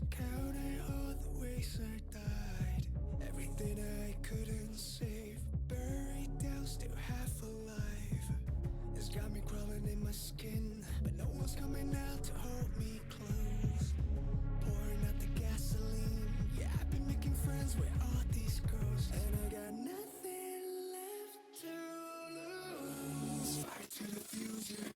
counting all the ways I died. Everything I couldn't save, buried down, still half alive. It's got me crawling in my skin, but no one's coming out to hold me close. Pouring out the gasoline, yeah, I've been making friends with all these girls, and I got nothing left to lose. Fight to the future.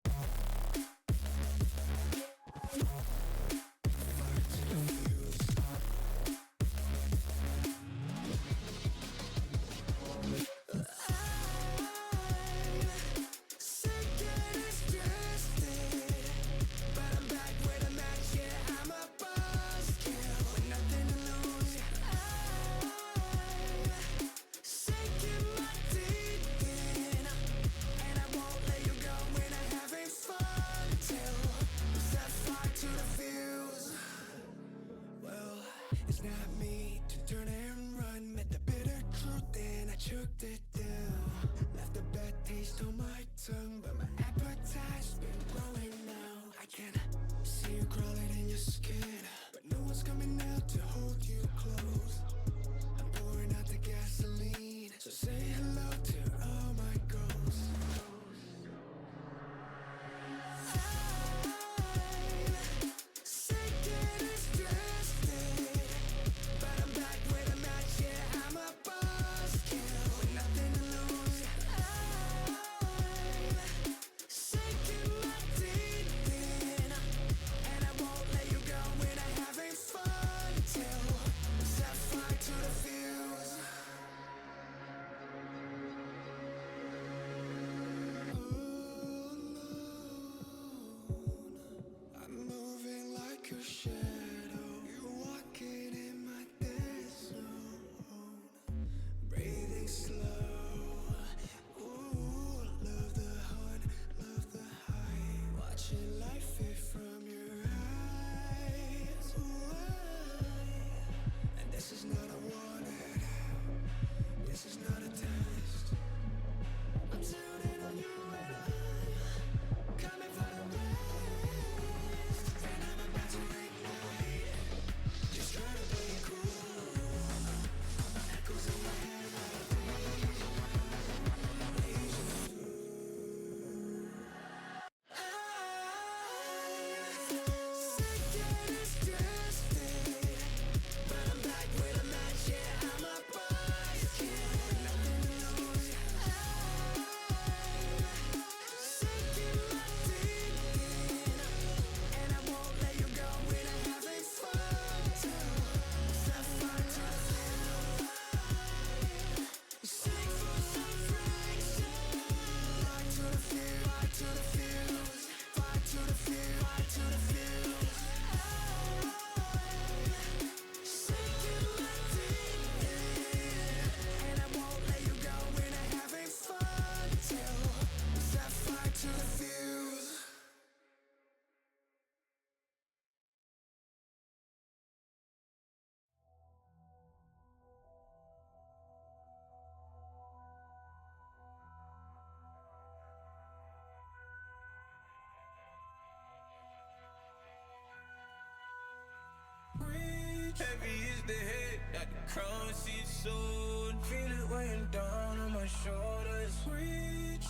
Heavy is the head that the crown sits on. Feel it weighing down on my shoulders.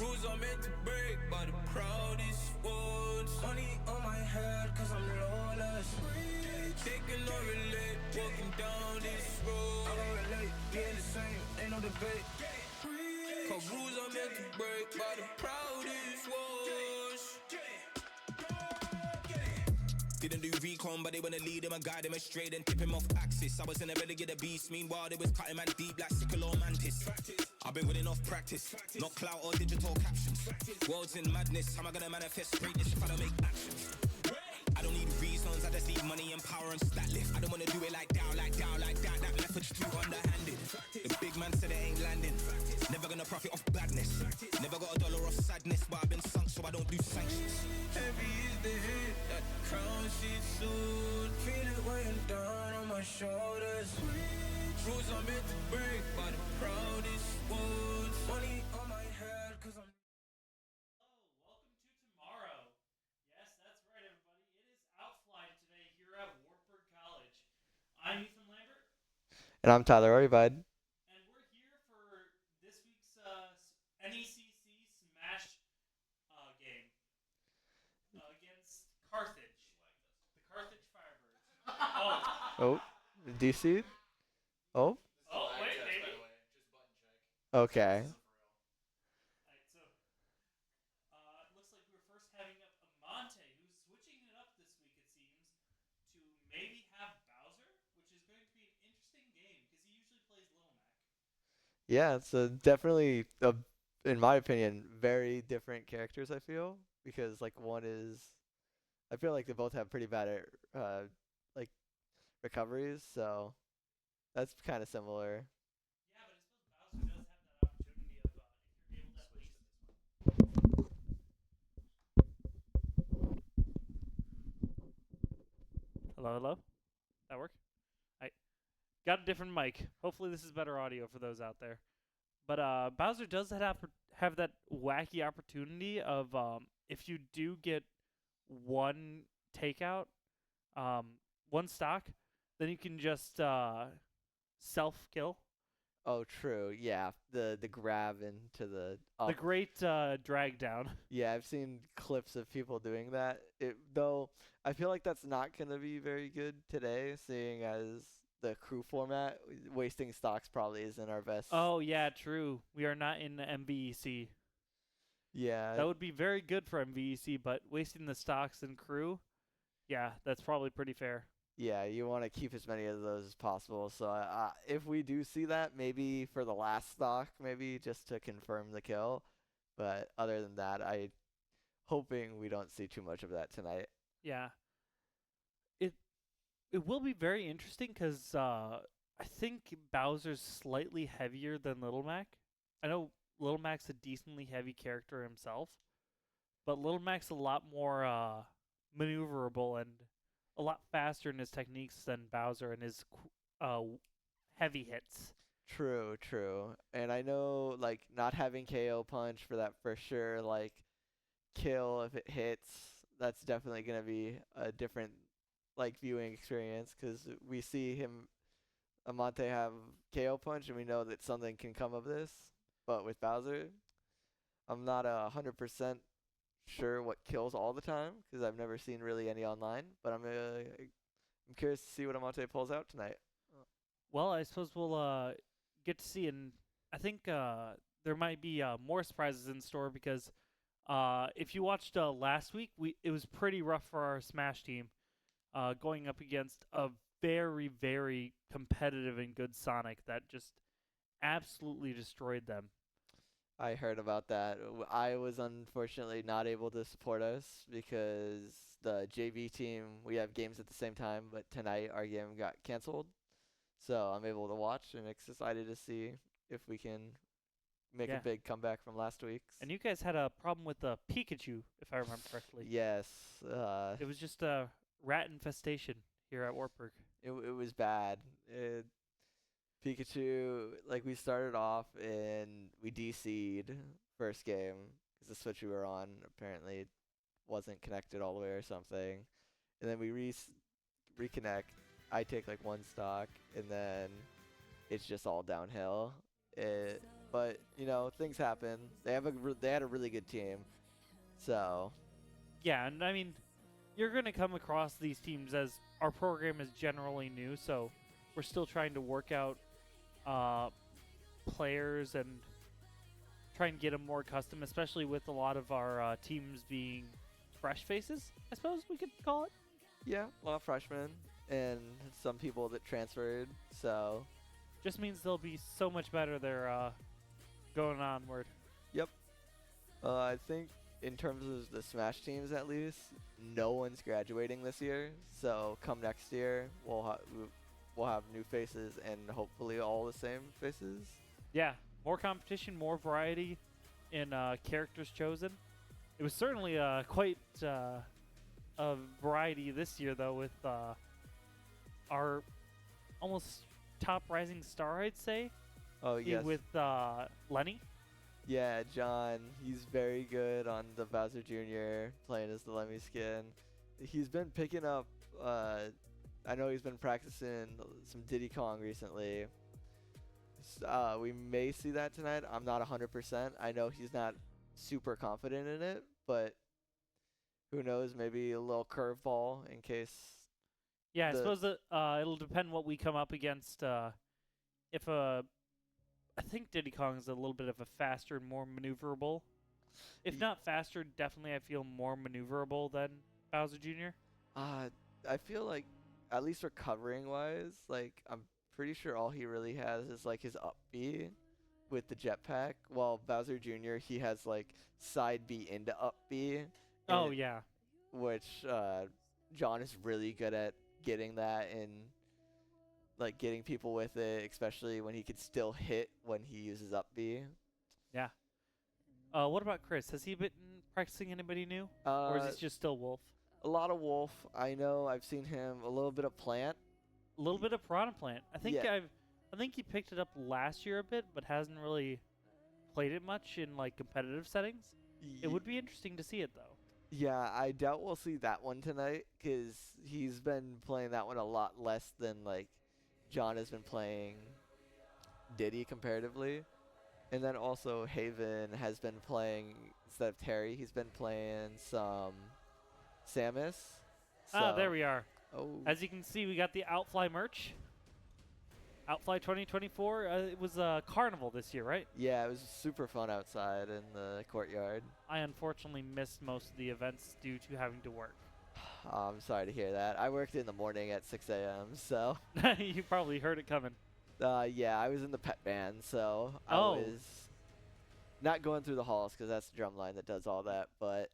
Rules are meant to break by the proudest ones. Money on my head cause I'm lawless. They cannot relate, walking down this road. I don't relate, being the same, ain't no debate. Cause rules are meant to break by the proudest ones. Didn't do recon, but they wanna lead him and guide him straight and tip him off axis. I was in the belly of the beast, meanwhile they was cutting man deep like sickle or mantis. I've been winning off practice, not clout or digital captions. World's in madness, how am I gonna manifest greatness if I don't make actions? I don't need reasons, I just need money and power and stat lift. I don't wanna do it like that, that method's too underhanded. The big man said it ain't landing, never gonna profit off badness. Never got a dollar off sadness, but I've been sunk so I don't do sanctions. Heavy is the hit that the crown sits on. Feel it weighing down on my shoulders. Rules are meant to break by the proudest ones. Money on my head cause I'm... Hello, welcome to tomorrow. Yes, that's right everybody. It is Outfly today here at Wartburg And I'm Tyler Bud. And we're here for this week's NECC Smash game against Carthage, the Carthage Firebirds. Oh, Oh, DC? Oh, oh, wait, maybe. okay. Alright, so it looks like we're first having up Amante, who's switching it up this week, it seems, to maybe have Bowser, which is going to be an interesting game because he usually plays Little Mac. Yeah, so definitely, in my opinion, very different characters, I feel. Because, like, I feel like they both have pretty bad, like, recoveries, so that's kind of similar. Yeah, but I suppose Bowser does have that opportunity of if you're able to at least. Hello, hello. That work? I got a different mic. Hopefully, this is better audio for those out there. But Bowser does have that wacky opportunity of if you do get one takeout, um, one stock, then you can just self kill. Oh, true. Yeah, the grab into the The up. great drag down. Yeah, I've seen clips of people doing that. Though I feel like that's not gonna be very good today, seeing as the crew format, wasting stocks probably isn't our best. Oh yeah, true. We are not in the MVEC. Yeah, That would be very good for MVEC, but wasting the stocks and crew, yeah, that's probably pretty fair. yeah, you want to keep as many of those as possible. So if we do see that, maybe for the last stock, maybe just to confirm the kill. But other than that, I hoping we don't see too much of that tonight. Yeah. It will be very interesting because I think Bowser's slightly heavier than Little Mac. I know Little Mac's a decently heavy character himself, but Little Mac's a lot more maneuverable and a lot faster in his techniques than Bowser and his heavy hits. True, true. And I know like not having KO punch for that for sure, like kill if it hits, that's definitely gonna be a different like viewing experience because we see him Amante have KO punch and we know that something can come of this. But with Bowser, I'm not 100% sure what kills all the time because I've never seen really any online. But I'm curious to see what Amante pulls out tonight. Well, I suppose we'll get to see, and I think there might be more surprises in store because if you watched last week, it was pretty rough for our Smash team, going up against a very, very competitive and good Sonic that just absolutely destroyed them. I heard about that. I was unfortunately not able to support us because the JV team, we have games at the same time, but tonight our game got canceled. So I'm able to watch and excited to see if we can make Yeah. a big comeback from last week's. And you guys had a problem with Pikachu, if I remember correctly. Yes, It was just a rat infestation here at Wartburg. it was bad. Pikachu, like we started off and we DC'd first game because the switch we were on apparently wasn't connected all the way or something, and then we reconnect. I take like one stock, and then it's just all downhill. But you know things happen. They had a really good team, so Yeah, and I mean, you're going to come across these teams as our program is generally new, so we're still trying to work out players and try and get them more custom, especially with a lot of our teams being fresh faces, I suppose we could call it. yeah, a lot of freshmen and some people that transferred. So Just means they'll be so much better they're going onward. yep. I think in terms of the Smash teams, at least, no one's graduating this year. So come next year, we'll have new faces and hopefully all the same faces. Yeah, more competition, more variety in characters chosen. It was certainly quite a variety this year, though, with our almost top rising star, I'd say, Oh yes. with Lenny. Yeah, John, he's very good on the Bowser Jr. playing as the Lemmy skin. He's been picking up I know he's been practicing some Diddy Kong recently. We may see that tonight. I'm not 100%. I know he's not super confident in it, but who knows? Maybe a little curveball in case. Yeah, I the- suppose that it'll depend what we come up against. If I think Diddy Kong is a little bit of a faster and more maneuverable. If Ye- not faster, definitely I feel more maneuverable than Bowser Jr. I feel like, at least recovering wise, like I'm pretty sure all he really has is like his up B with the jetpack. While Bowser Jr. he has like side B into up B. Oh and- yeah, Which John is really good at getting that and like getting people with it, especially when he could still hit when he uses up B. yeah. What about Chris? Has he been practicing anybody new, or is he just still Wolf? A lot of Wolf. I know I've seen him a little bit of Plant. A little bit of Piranha Plant. I think Yeah. I think he picked it up last year a bit, but hasn't really played it much in like competitive settings. It would be interesting to see it though. Yeah, I doubt we'll see that one tonight because he's been playing that one a lot less than like John has been playing Diddy comparatively. And then also Haven has been playing, instead of Terry, he's been playing some Samus. There we are. Oh, As you can see, we got the Outfly merch. Outfly 2024. It was a carnival this year, right? yeah, it was super fun outside in the courtyard. I unfortunately missed most of the events due to having to work. I'm sorry to hear that. I worked in the morning at 6 a.m., so You probably heard it coming. yeah, I was in the pet band, so I Oh. was not going through the halls because that's the drum line that does all that. But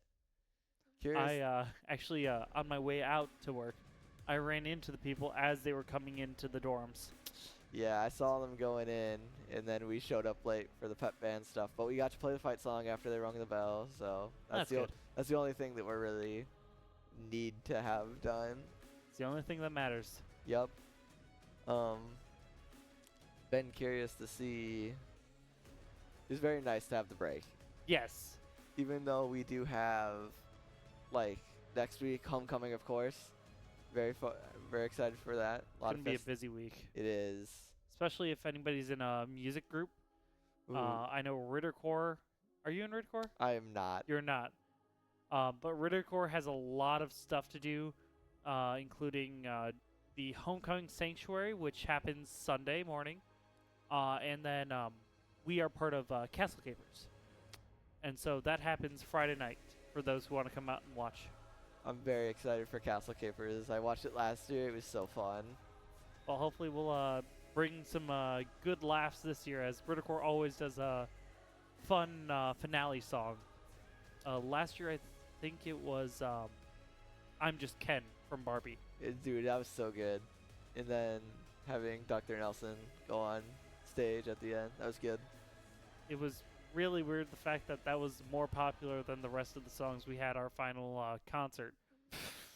curious, I actually on my way out to work, I ran into the people as they were coming into the dorms. yeah, I saw them going in, and then we showed up late for the pet band stuff. But we got to play the fight song after they rung the bell, so That's good. that's the only thing that we're really need to have done. It's the only thing that matters. Yep. Been curious to see. It's very nice to have the break, Yes. even though we do have like next week homecoming, of course. Very excited for that. It's gonna be a busy week, It is. especially if anybody's in a music group. Ooh, I know Rittercore. Are you in Rittercore? I am not. You're not. But Rittercore has a lot of stuff to do, including the Homecoming Sanctuary, which happens Sunday morning. And then we are part of Castle Capers. And so that happens Friday night for those who want to come out and watch. I'm very excited for Castle Capers. I watched it last year. It was so fun. Well, hopefully we'll bring some good laughs this year, as Rittercore always does a fun finale song. Last year, I think it was I'm Just Ken from Barbie. Dude, that was so good. And then having Dr. Nelson go on stage at the end, that was good. It was really weird the fact that that was more popular than the rest of the songs we had our final concert,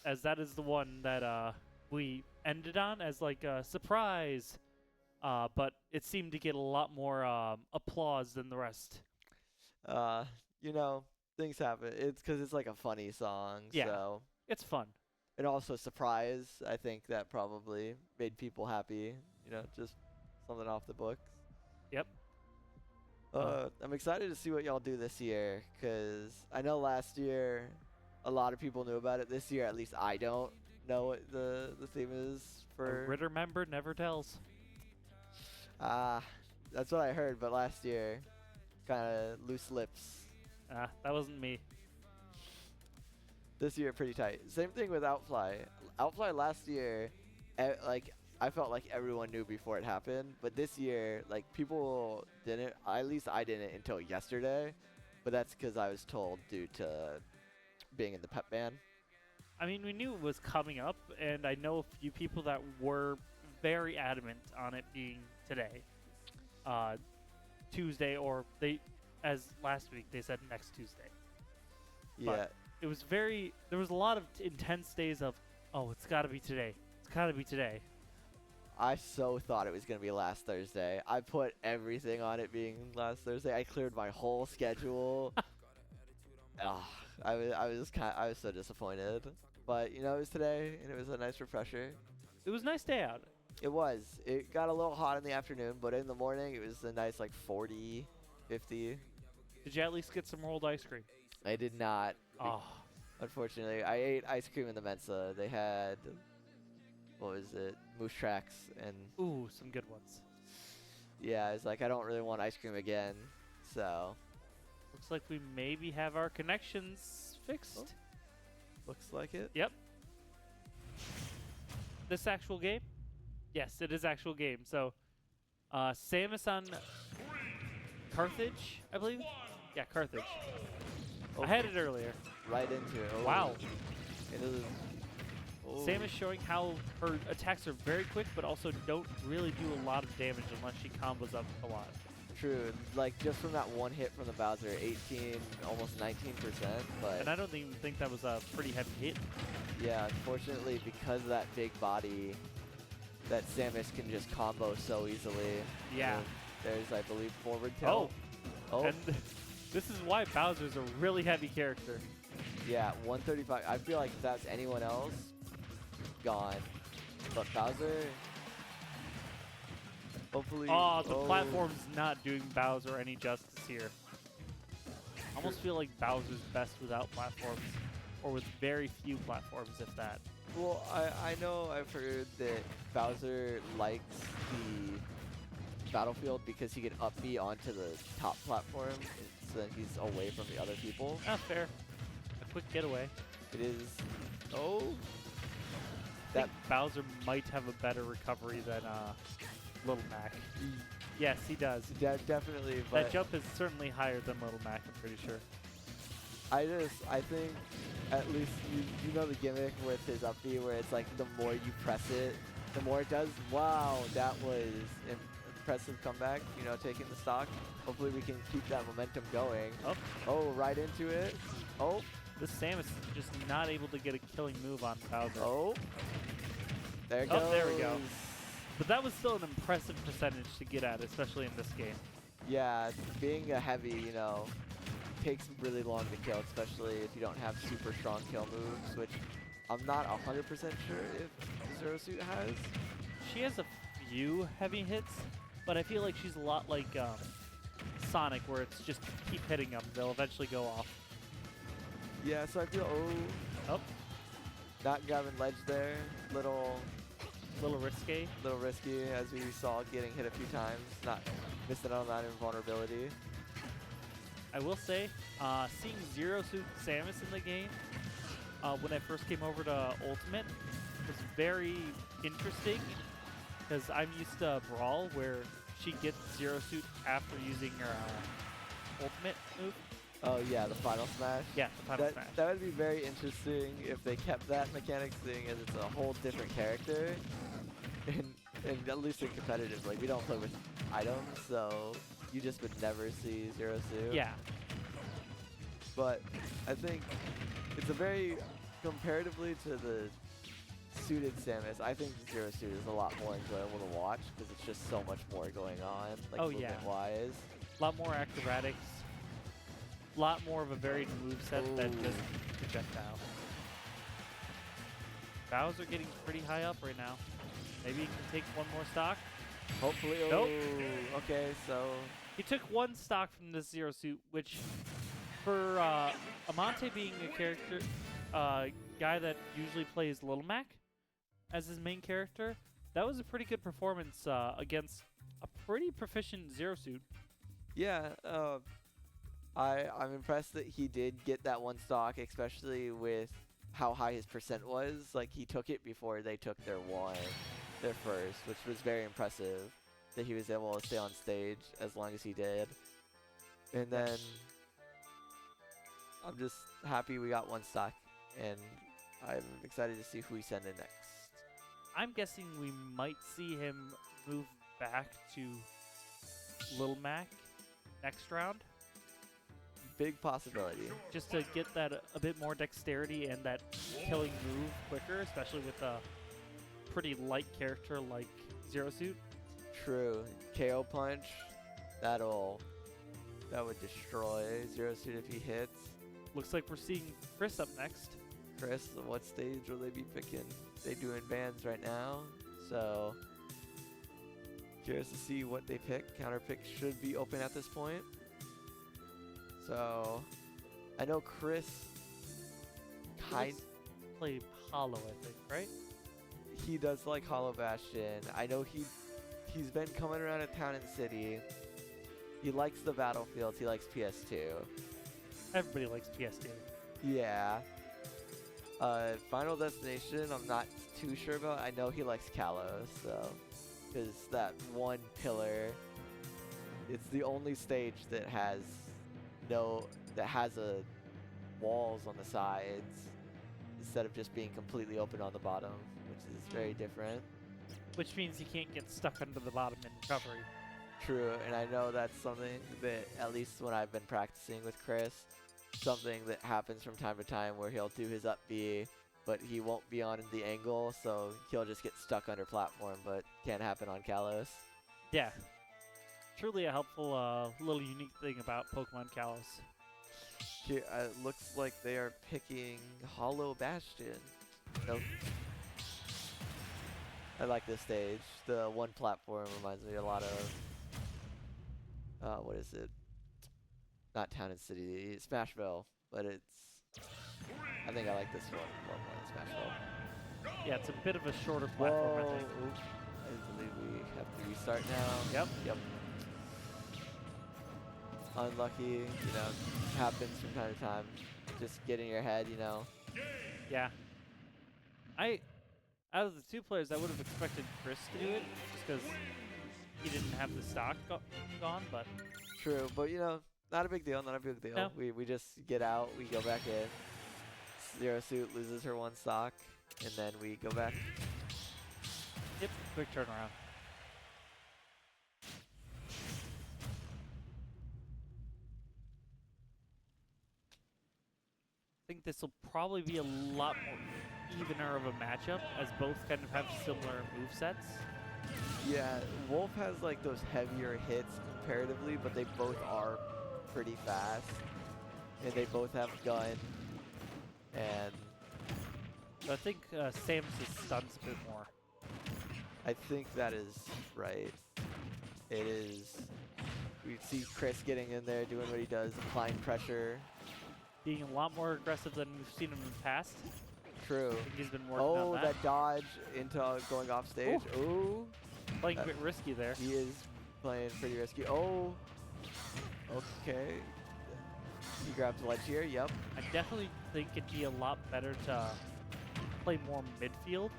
as that is the one that we ended on as like a surprise, but it seemed to get a lot more applause than the rest. You know, things happen. It's because it's like a funny song. Yeah. So. It's fun. And also surprise. I think that probably made people happy. You know, just something off the books. Yep. I'm excited to see what y'all do this year, because I know last year a lot of people knew about it. This year, at least I don't know what the theme is A for. Ritter member never tells. That's what I heard, but last year, kind of loose lips. That wasn't me. This year, pretty tight. Same thing with Outfly. Outfly last year, I felt like everyone knew before it happened, but this year, like, people didn't. At least I didn't until yesterday, but that's because I was told due to being in the pep band. I mean, we knew it was coming up, and I know a few people that were very adamant on it being today, Tuesday, or as last week, they said next Tuesday. Yeah, But it was there was a lot of intense days of, oh, it's got to be today. It's got to be today. I so thought it was gonna be last Thursday. I put everything on it being last Thursday. I cleared my whole schedule. I was so disappointed, but you know, it was today, and it was a nice refresher. It was a nice day out. It was. It got a little hot in the afternoon, but in the morning it was a nice like 40, 50. Did you at least get some rolled ice cream? I did not. Oh, Unfortunately, I ate ice cream in the Mensa. They had, what was it, Moose Tracks, and ooh, some good ones. yeah, it's like I don't really want ice cream again, so Looks like we maybe have our connections fixed. Oh. looks like it. Yep. This actual game? Yes, it is actual game. So, Samus on Carthage, I believe. Yeah, Carthage. I had it earlier. Right into it. Oh. Wow. It is. Oh. Samus showing how her attacks are very quick, but also don't really do a lot of damage unless she combos up a lot. True. Like just from that one hit from the Bowser, 18, almost 19%. But And I don't even think that was a pretty heavy hit. yeah, unfortunately, because of that big body, that Samus can just combo so easily. Yeah. And there's, I believe, forward tilt. Oh. Oh. And this is why Bowser's a really heavy character. Yeah, 135. I feel like if that's anyone else, gone. But Bowser, hopefully. Oh, the platform's not doing Bowser any justice here. I almost feel like Bowser's best without platforms, or with very few platforms, if that. Well, I know I've heard that Bowser likes the battlefield because he can up B onto the top platform, so then he's away from the other people. Not fair. A quick getaway. It is. Oh. I think Bowser might have a better recovery than Little Mac. Yes, he does. Definitely, but That jump is certainly higher than Little Mac, I'm pretty sure. I think at least you know the gimmick with his up B where it's like the more you press it, the more it does. Wow, that was impressive comeback, you know, taking the stock. Hopefully we can keep that momentum going. Oh, right into it. Oh. This Samus is just not able to get a killing move on Bowser. Oh. There it goes. Oh, there we go. But that was still an impressive percentage to get at, especially in this game. Yeah, being a heavy, you know, takes really long to kill, especially if you don't have super strong kill moves, which I'm not 100% sure if Zero Suit has. She has a few heavy hits, but I feel like she's a lot like Sonic, where it's just keep hitting them. They'll eventually go off. Yeah, so I feel, Oh, not grabbing ledge there, little risque. risky, as we saw getting hit a few times, not missing out on that invulnerability. I will say, seeing Zero Suit Samus in the game when I first came over to Ultimate was very interesting, because I'm used to Brawl, where she gets Zero Suit after using her Ultimate move. Oh yeah, the final smash. Yeah, the final smash. That would be very interesting if they kept that mechanic, seeing as it's a whole different character. And at least in competitive, like we don't play with items, so you just would never see Zero Suit. Yeah. But I think it's a very, comparatively to the suited Samus, I think Zero Suit is a lot more enjoyable to watch because it's just so much more going on, like Oh, yeah. movement-wise. A lot more acrobatics. A lot more of a varied moveset than just projectile. Bowser getting pretty high up right now. Maybe he can take one more stock. Hopefully. Nope. Oh, okay, so He took one stock from this Zero Suit, which for Amante being a character, guy that usually plays Little Mac as his main character, that was a pretty good performance against a pretty proficient Zero Suit. yeah, I'm impressed that he did get that one stock, especially with how high his percent was. Like he took it before they took their first, which was very impressive that he was able to stay on stage as long as he did. And then I'm just happy we got one stock, and I'm excited to see who we send in next. I'm guessing we might see him move back to Little Mac next round, Big possibility. just to get that a bit more dexterity and that killing move quicker, especially with a pretty light character like Zero Suit. True. KO punch, that would destroy Zero Suit if he hits. Looks like we're seeing Chris up next. Chris, what stage will they be picking? they do in bans right now. So curious to see what they pick. Counter pick should be open at this point. So I know Chris kind Play Hollow, I think, right? he does like Hollow Bastion. I know he's been coming around at Town and City. He likes the battlefields. He likes PS2. Everybody likes PS2. Yeah. Final Destination, I'm not too sure about. I know he likes Kalos, so because that one pillar, it's the only stage that has a walls on the sides instead of just being completely open on the bottom, which is very different. Which means you can't get stuck under the bottom in recovery. True, and I know that's something that, at least when I've been practicing with Chris, something that happens from time to time where he'll do his up B, but he won't be on the angle, so he'll just get stuck under platform, but can't happen on Kalos. Yeah. Truly a helpful little unique thing about Pokemon Kalos. Here, it looks like they are picking Hollow Bastion. Nope. I like this stage. The one platform reminds me a lot of what is it? Not Town and City, Smashville, but I think I like this one more than Smashville. Yeah, it's a bit of a shorter platform, I think. Oops. I believe we have to restart now. Yep. Unlucky, happens from time to time. Just get in your head, Yeah. Out of the two players, I would have expected Chris to do it, just because he didn't have the stock gone, but... True, but not a big deal, not a big deal. No. We just get out, we go back in. Zero Suit loses her one stock, and then we go back. Yep, quick turnaround. I think this will probably be a lot more evener of a matchup, as both kind of have similar movesets. Yeah, Wolf has like those heavier hits comparatively, but they both are pretty fast. And they both have gun. And So I think Samus' stuns a bit more. I think that is right. It is. We see Chris getting in there, doing what he does, applying pressure. Being a lot more aggressive than we've seen him in the past. True. I think he's been working on that. That dodge into going off stage. Ooh. Playing a bit risky there. He is playing pretty risky. Oh. Okay. He grabs ledge here. Yep. I definitely think it'd be a lot better to play more midfield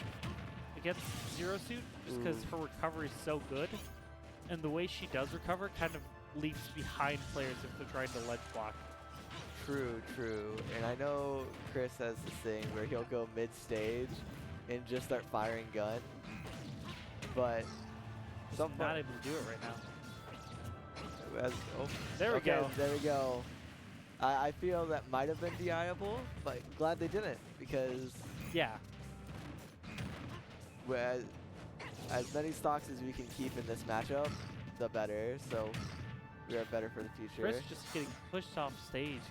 against Zero Suit, just because her recovery is so good. And the way she does recover kind of leaves behind players if they're trying to ledge block. True. And I know Chris has this thing where he'll go mid-stage and just start firing gun. But He's not able to do it right now. There we go. There we go. I feel that might have been DI-able, but glad they didn't, because Yeah. as many stocks as we can keep in this matchup, the better. So we are better for the future. Chris just getting pushed off stage.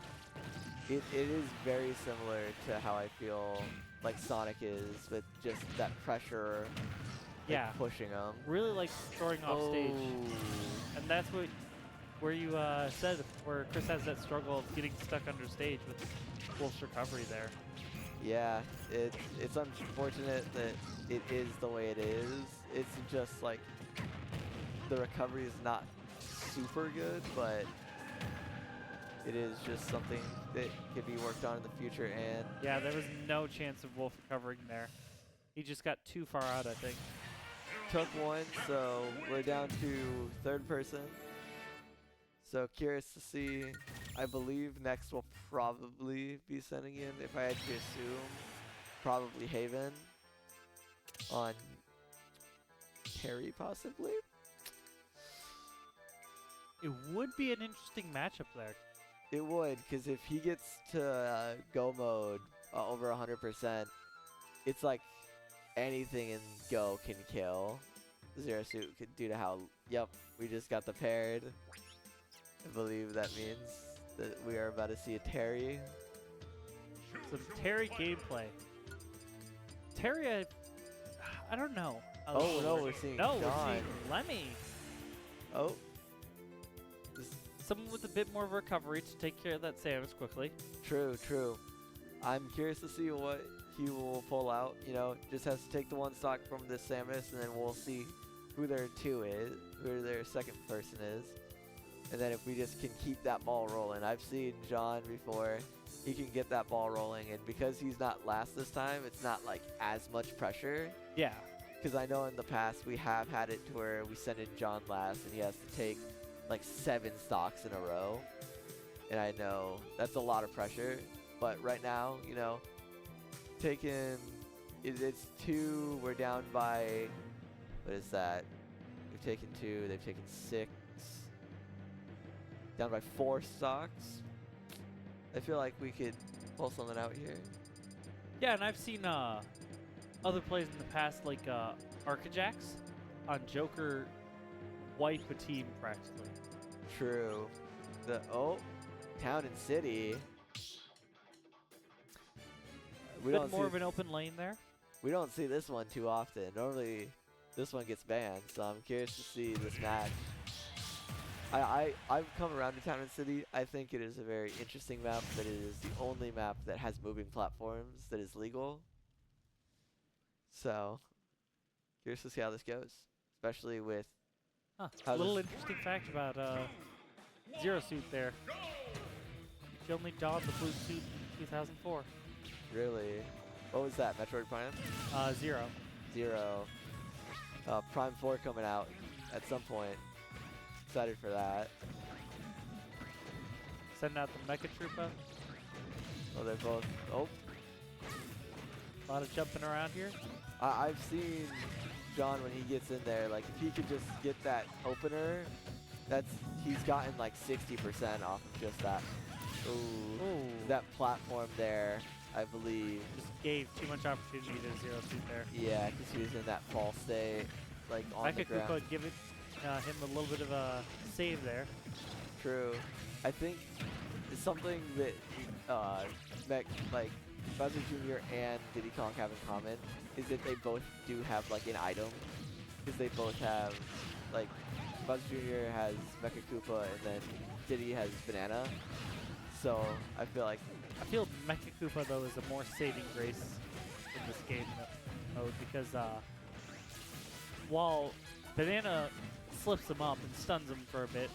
It is very similar to how I feel like Sonic is, with just that pressure, Yeah. pushing him. Really like throwing off stage. And that's where you said where Chris has that struggle of getting stuck under stage with Wolf's recovery there. Yeah, it's unfortunate that it is the way it is. It's just like the recovery is not super good, but it is just something that could be worked on in the future. And Yeah, there was no chance of Wolf recovering there. He just got too far out, I think. took one, so we're down to third person. So curious to see. I believe next will probably be sending in, if I had to assume, probably Haven on Terry possibly. It would be an interesting matchup there. It would, because if he gets to go mode over 100%, it's like anything in go can kill. Zero Suit could due to how, yep, we just got the paired. I believe that means that we are about to see a Terry. Some Terry gameplay. Terry, I don't know. Oh, no, we're seeing No, we're John. seeing Lemmy. Oh. Someone with a bit more recovery to take care of that Samus quickly. True, true. I'm curious to see what he will pull out. You know, just has to take the one stock from this Samus, and then we'll see who their two is, who their second person is. And then if we just can keep that ball rolling. I've seen John before. He can get that ball rolling, and because he's not last this time, it's not like as much pressure. Yeah. Because I know in the past we have had it to where we send in John last, and he has to take like 7 stocks in a row. And I know that's a lot of pressure. But right now, you know, it's 2. We're down by, what is that? We've taken 2. They've taken 6. Down by 4 stocks. I feel like we could pull something out here. Yeah, and I've seen other plays in the past, like Arcajax on Joker wipe a team practically. True. Town and City. We Bit don't more see of an open lane there. we don't see this one too often. Normally, this one gets banned. So I'm curious to see this match. I've come around to Town and City. I think it is a very interesting map. That it is the only map that has moving platforms that is legal. So curious to see how this goes, especially with Huh. How A little does- interesting fact about Zero Suit there. She only donned the blue suit in 2004. really, what was that? Metroid Prime 0. 0, Prime 4 coming out at some point. Excited for that. Send out the Mecha Troopa. Oh, they're both. Oh, A lot of jumping around here. I've seen John when he gets in there. Like if he could just get that opener, he's gotten like 60% off of just that. Ooh, Ooh. that platform there, I believe. Just gave too much opportunity to Zero Suit there. Yeah, because he was in that fall state, like on the Mecha ground. Koopa giving him a little bit of a save there. True. I think it's something that like Bowser Jr. and Diddy Kong have in common is that they both do have like an item, because they both have like Bowser Jr. has Mecha Koopa and then Diddy has Banana. So I feel Mecha Koopa though is a more saving grace in this game mode because while Banana slips him up and stuns him for a bit,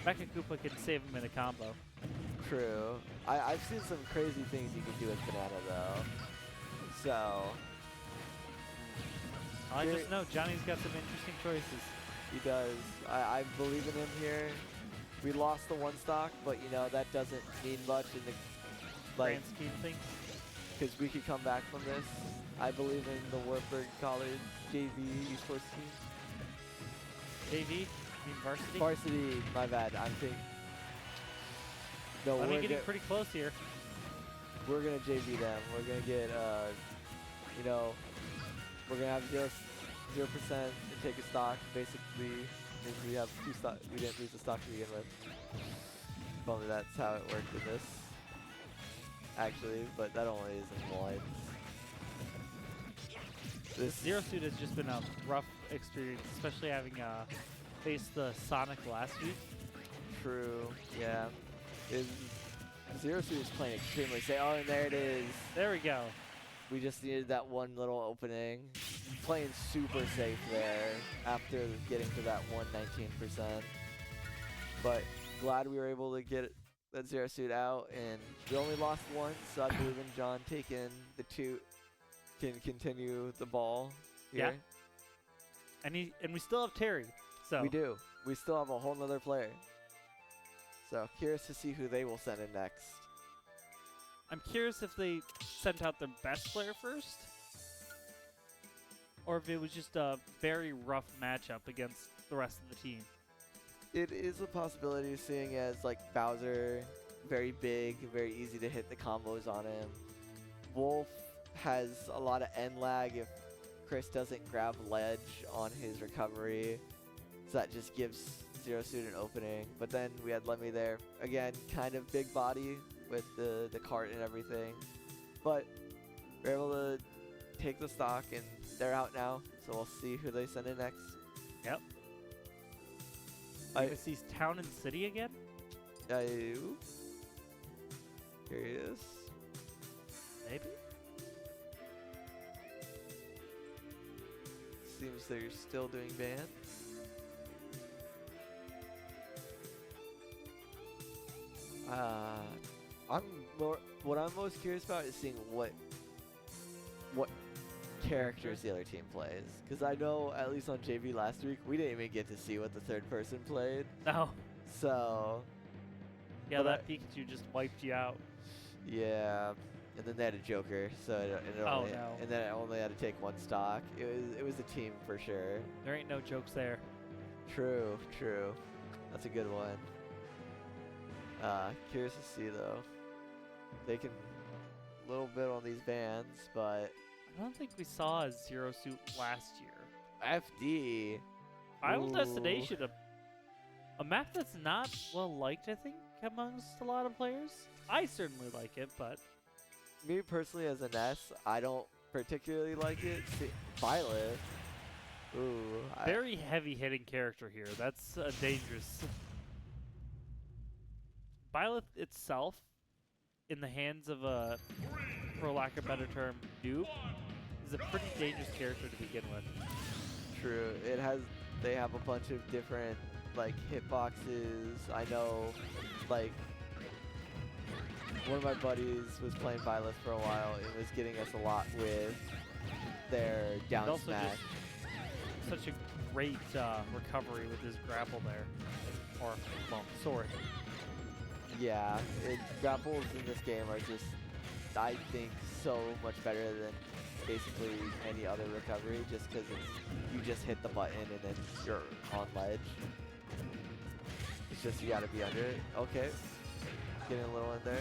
Mecha Koopa can save him in a combo. True. I've seen some crazy things you can do with Banana though. So I just know Johnny's got some interesting choices. he does. I believe in him here. We lost the 1 stock, but you know that doesn't mean much in the Grand scheme of things. because we could come back from this. I believe in the Wartburg College JV esports team. JV? You mean varsity? Varsity, my bad. I'm thinking. No, I mean, we're getting pretty close here. we're gonna JV them. We're gonna get you know, we're gonna have 0% and take a stock. Basically, means we have 2 stock. We didn't lose the stock to begin with. If only that's how it worked in this. Actually, but that only is in points. This Zero Suit has just been a rough experience, especially having faced the Sonic last week. True. Yeah. Zero Suit is playing extremely safe. Oh, and there it is. There we go. We just needed that one little opening. Playing super safe there after getting to that 119%. But glad we were able to get that Zero Suit out, and we only lost once, so I believe in John taking the 2 can continue the ball here. Yeah. And we still have Terry. So We do. We still have a whole nother player. So curious to see who they will send in next. I'm curious if they sent out their best player first, or if it was just a very rough matchup against the rest of the team. It is a possibility, seeing as like Bowser, very big, very easy to hit the combos on him. Wolf has a lot of end lag if Chris doesn't grab ledge on his recovery, so that just gives Zero Suit an opening. But then we had Lemmy there, again, kind of big body with the cart and everything, but we're able to take the stock and they're out now, so we'll see who they send in next. Yep. I- If he's Town and City again? Here he is. Maybe? Seems they're still doing bans. What I'm most curious about is seeing what characters the other team plays, because I know at least on JV last week we didn't even get to see what the third person played. No. So Yeah, But that Pikachu just wiped you out. yeah, and then they had a Joker, so Oh, no. and then it only had to take one stock. It was a team for sure. There ain't no jokes there. True. That's a good one. Curious to see though. They can little bit on these bans, but I don't think we saw a Zero Suit last year. FD. Final Ooh. Destination, a map that's not well liked, I think, amongst a lot of players. I certainly like it, but Me personally, as an S, I don't particularly like it. See, Violet. Ooh. very heavy hitting character here. That's dangerous. Byleth itself, in the hands of a, for lack of a better term, noob, is a pretty dangerous character to begin with. True. They have a bunch of different like hitboxes. I know, like one of my buddies was playing Violet for a while and was getting us a lot with their down also smash. just such a great recovery with his grapple there, or well, sword. Yeah, grapples in this game are just, I think, so much better than basically any other recovery, just because you just hit the button and then you're on ledge. It's just you gotta be under it. Okay, getting a little in there.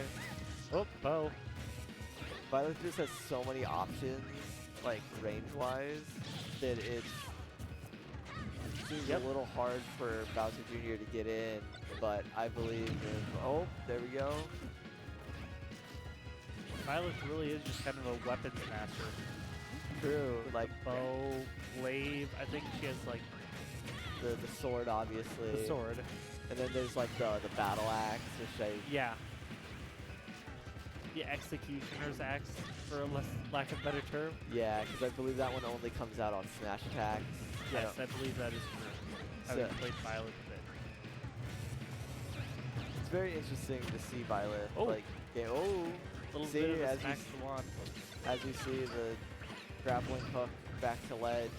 Oh, bow. Violet just has so many options, like range-wise, that it seems a little hard for Bowser Jr. to get in, but I believe in, oh, there we go. Violet really is just kind of a weapons master. True, like Bow, glaive. I think she has like the sword, obviously. the sword. And then there's like the battle axe, which I, Yeah. The executioner's axe, for a lack of a better term. yeah, because I believe that one only comes out on smash attacks. Yes, I believe that is true. Having So- played Violet a bit. It's very interesting to see Violet. Oh. Like, Little see, bit of a as smack you, the wand. as you see the grappling hook back to ledge,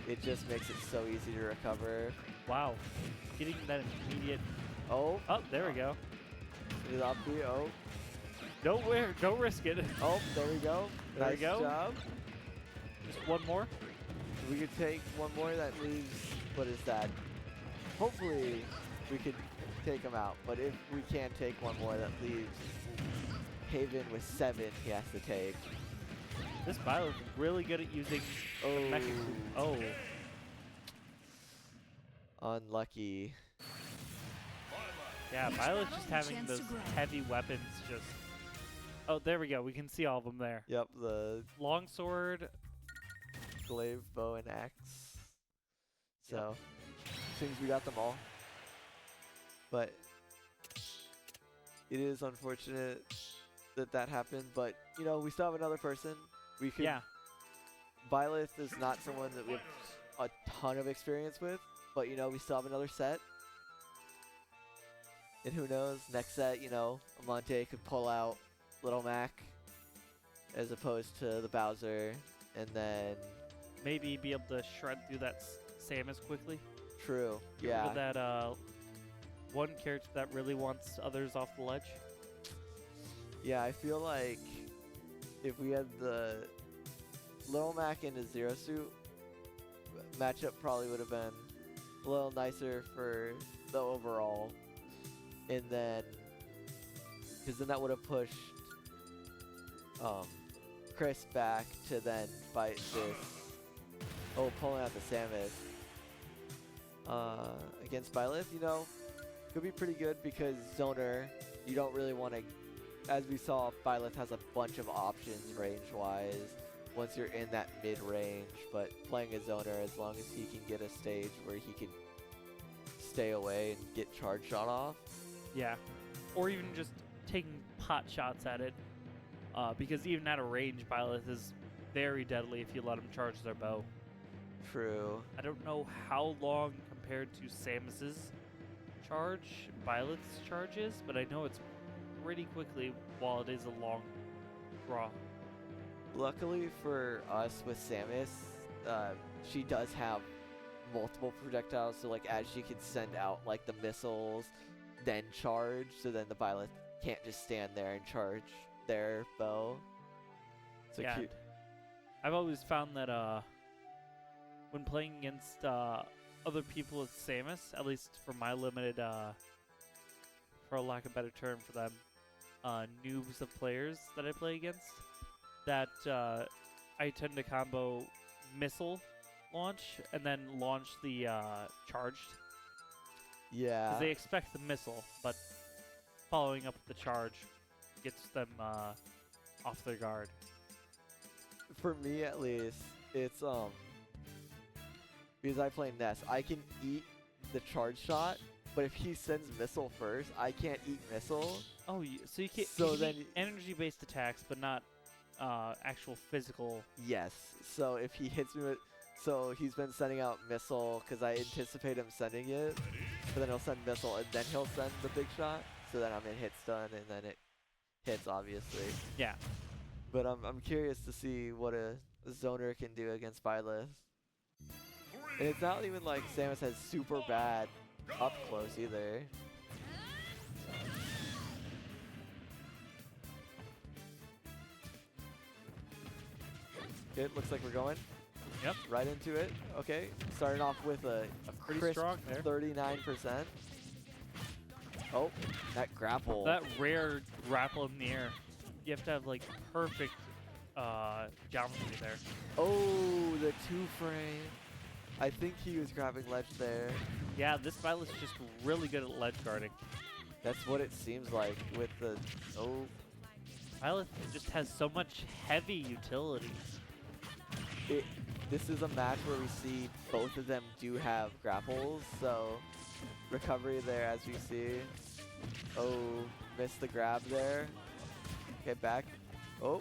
it just makes it so easy to recover. Wow. Getting that immediate. Oh, Oh, there we go. the up B, oh, Don't risk it. oh, there we go. There we Nice go. job. Just one more. We could take one more that leaves, what is that? Hopefully we could take him out, but if we can't take one more, that leaves Haven with 7 he has to take. This Violet is really good at using Oh, Mecha. Oh, unlucky. yeah, Violet's just having Chance those to grow. heavy weapons just. Oh, there we go. We can see all of them there. Yep, the Longsword. glaive, bow, and axe. So, seems we got them all. But it is unfortunate that that happened. But you know, we still have another person. We could. Yeah. Violet is not someone that we have a ton of experience with, but you know, we still have another set. And who knows, next set, you know, Amante could pull out Little Mac as opposed to the Bowser, and then Maybe be able to shred through that Samus quickly. True, Get rid of that one character that really wants others off the ledge. Yeah, I feel like if we had the Little Mac in a Zero Suit, matchup probably would have been a little nicer for the overall. And then, because then that would have pushed Chris back to then fight this. Oh, pulling out the Samus. Against Byleth, you know, could be pretty good because Zoner, you don't really want to, as we saw, Byleth has a bunch of options range-wise. once you're in that mid range. But playing a zoner, as long as he can get a stage where he can stay away and get charge shot off. Yeah, or even just taking pot shots at it, because even at a range, Byleth is very deadly if you let him charge their bow. True. I don't know how long compared to Samus's charge Byleth's charge is, but I know it's pretty quickly while it is a long draw. Luckily for us with Samus, she does have multiple projectiles, so like as she can send out like the missiles, then charge, so then the Byleth can't just stand there and charge their bow. So Yeah, cute. I've always found that when playing against other people with Samus, at least for my limited, for lack of a better term for them, noobs of players that I play against, that I tend to combo missile launch and then launch the charged. Yeah. Because they expect the missile, but following up with the charge gets them off their guard. For me at least, it's because I play Ness, I can eat the charge shot, but if he sends missile first, I can't eat missile. Oh, so you can, So you can then eat energy-based attacks, but not actual physical. Yes. So if he hits me with, so he's been sending out missile because I anticipate him sending it, but then he'll send missile and then he'll send the big shot. So then I'm in hit stun and then it hits obviously. Yeah. But I'm curious to see what a zoner can do against Byleth. And it's not even like Samus has super bad up close either. Good, looks like we're going. Yep. Right into it. Okay, starting off with a Pretty crisp strong there. 39%. Oh, that grapple. That rare grapple in the air. You have to have like perfect geometry there. Oh, the two frame. I think he was grabbing ledge there. Yeah, this Violet's just really good at ledge guarding. That's what it seems like with the, oh. Violet just has so much heavy utility. This is a match where we see both of them do have grapples, so recovery there as we see. Oh, missed the grab there. Okay, back. Oh.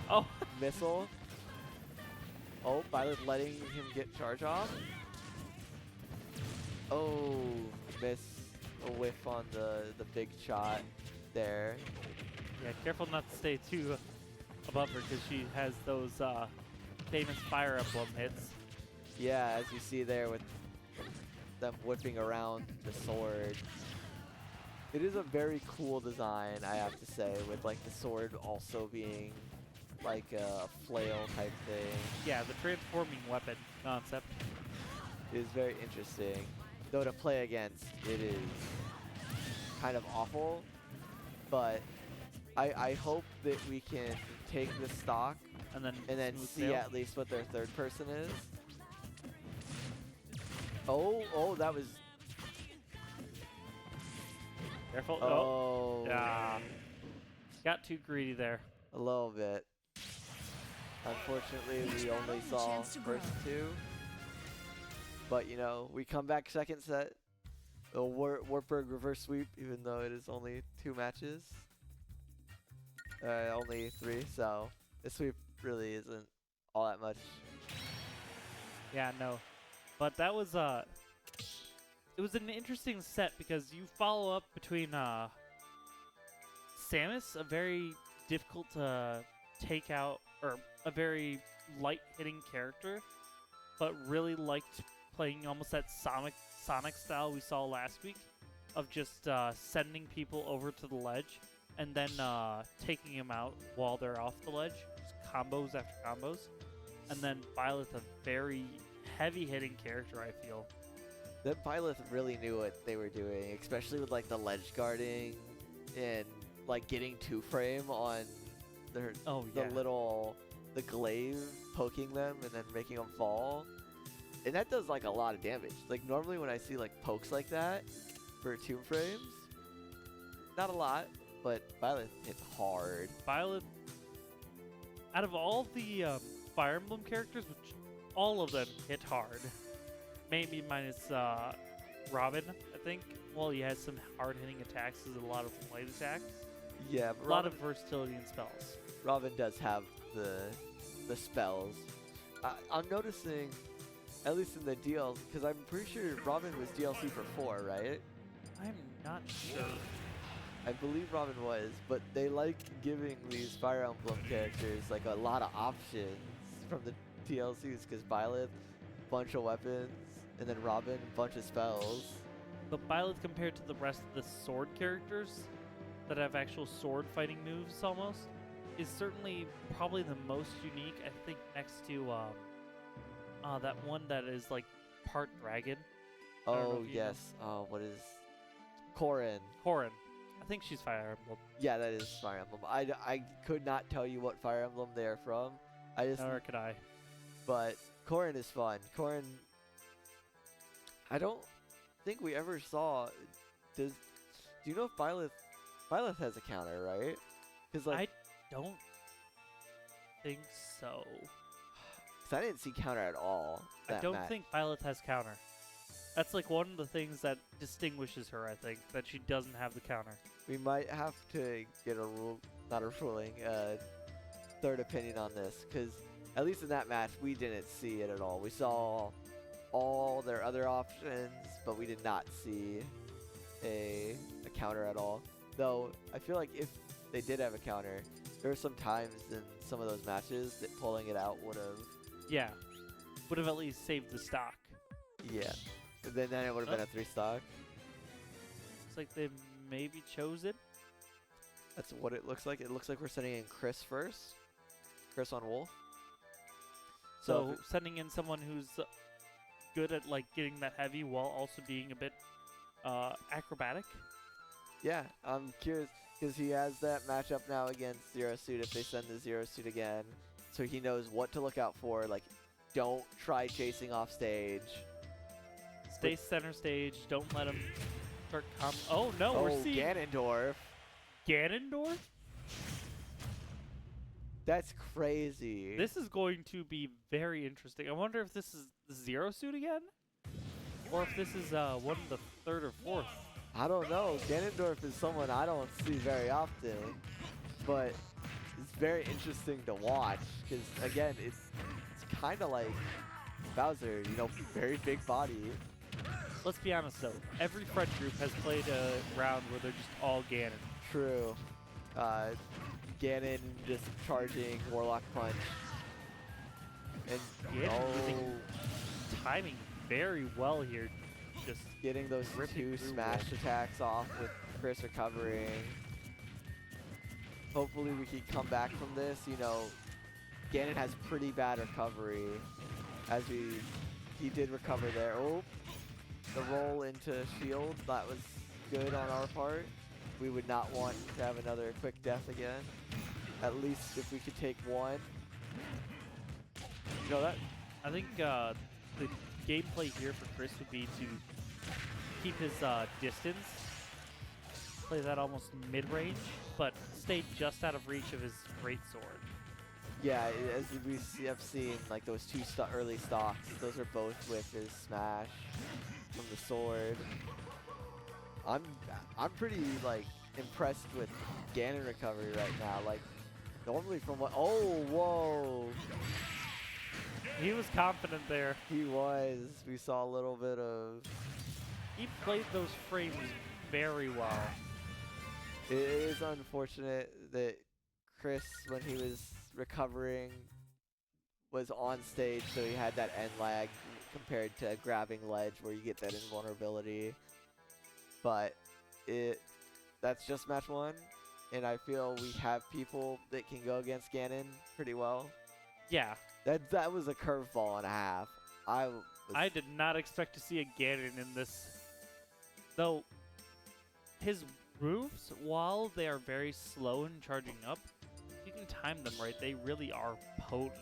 Oh. Missile. Oh, Violet letting him get charge off. Oh, miss a whiff on the big shot there. Yeah, careful not to stay too above her because she has those famous Fire Emblem hits. Yeah, as you see there with them whipping around the sword. It is a very cool design, I have to say, with like the sword also being like a flail type thing. Yeah, the transforming weapon concept. It is very interesting. Though to play against, it is kind of awful, but I hope that we can take the stock And then smooth see sail. at least what their third person is. Oh, that was... Careful. Oh, Yeah. Got too greedy there. a little bit. Unfortunately, we only saw first two. But, you know, we come back second set. The Wartburg reverse sweep, even though it is only 2 matches. Only 3, so the sweep really isn't all that much. Yeah, no. But that was it was an interesting set because you follow up between Samus, a very difficult to take out, or a very light hitting character, but really liked playing almost that Sonic style we saw last week of just sending people over to the ledge and then taking them out while they're off the ledge. Just combos after combos. And then Violet's a very heavy hitting character, I feel. That Byleth really knew what they were doing, especially with like the ledge guarding and like getting 2-frame on the the glaive poking them and then making them fall. And that does like a lot of damage. Like normally when I see like pokes like that for 2 frames, not a lot, but Byleth hits hard. Violet out of all the Fire Emblem characters, which all of them hit hard, maybe minus Robin, I think. Well, he has some hard-hitting attacks, there's a lot of light attacks. Yeah, but A lot of versatility in spells. Robin does have the spells. I'm noticing, at least in the DLC, because I'm pretty sure Robin was DLC for 4, right? I'm not sure. I believe Robin was, but they like giving these Fire Emblem characters like a lot of options from the DLCs, because Byleth, bunch of weapons, and then Robin, bunch of spells. But Byleth, compared to the rest of the sword characters that have actual sword fighting moves almost, is certainly probably the most unique, I think, next to that one that is like part dragon. I don't know Oh if you know. yes. Oh, what is Corrin? Corrin. I think she's Fire Emblem. Yeah, that is Fire Emblem. I could not tell you what Fire Emblem they're from. I just Nor could I. But Corrin is fun. Corrin, I don't think we ever saw. Do you know if Byleth has a counter, right? Because like, I don't think so. 'cause I didn't see counter at all. I that don't match. think Byleth has counter. That's like one of the things that distinguishes her, I think, that she doesn't have the counter. We might have to get a rule, not a ruling, third opinion on this, because at least in that match we didn't see it at all. We saw all their other options, but we did not see a counter at all. Though I feel like if they did have a counter, there were some times in some of those matches that pulling it out would have. Yeah. Would have at least saved the stock. Yeah. Then it would have been a 3 stock. It's like they maybe chose it. That's what it looks like. It looks like we're sending in Chris first. Chris on Wolf. So sending in someone who's good at like getting that heavy while also being a bit acrobatic. Yeah, I'm curious because he has that matchup now against Zero Suit if they send the Zero Suit again. So he knows what to look out for. Like, don't try chasing off stage. Stay center stage. Don't let him start Oh no, we're seeing Ganondorf. Ganondorf? That's crazy. This is going to be very interesting. I wonder if this is the Zero Suit again? Or if this is one of the third or fourth. I don't know. Ganondorf is someone I don't see very often, but it's very interesting to watch because again, it's kind of like Bowser, you know, very big body. Let's be honest though, every friend group has played a round where they're just all Ganon. True. Ganon just charging Warlock Punch. And Ganon using timing very well here. Just getting those ripping 2 through smash walls. attacks off with Chris recovering. Hopefully we can come back from this. You know, Ganon has pretty bad recovery. As he did recover there. Oh, the roll into shield, that was good on our part. We would not want to have another quick death again. At least if we could take one. You know that? I think the gameplay here for Chris would be to keep his distance, play that almost mid-range, but stay just out of reach of his greatsword. Yeah, as we have seen, like those 2 early stocks, those are both with his smash from the sword. I'm pretty like impressed with Ganon recovery right now. Like normally from what? Oh, whoa! He was confident there. He was. We saw a little bit of. He played those frames very well. It is unfortunate that Chris, when he was recovering, was on stage, so he had that end lag compared to grabbing ledge where you get that invulnerability. But that's just match 1, and I feel we have people that can go against Ganon pretty well. Yeah. That was a curveball and a half. I did not expect to see a Ganon in this. Though, his moves, while they are very slow in charging up, if you can time them right, they really are potent.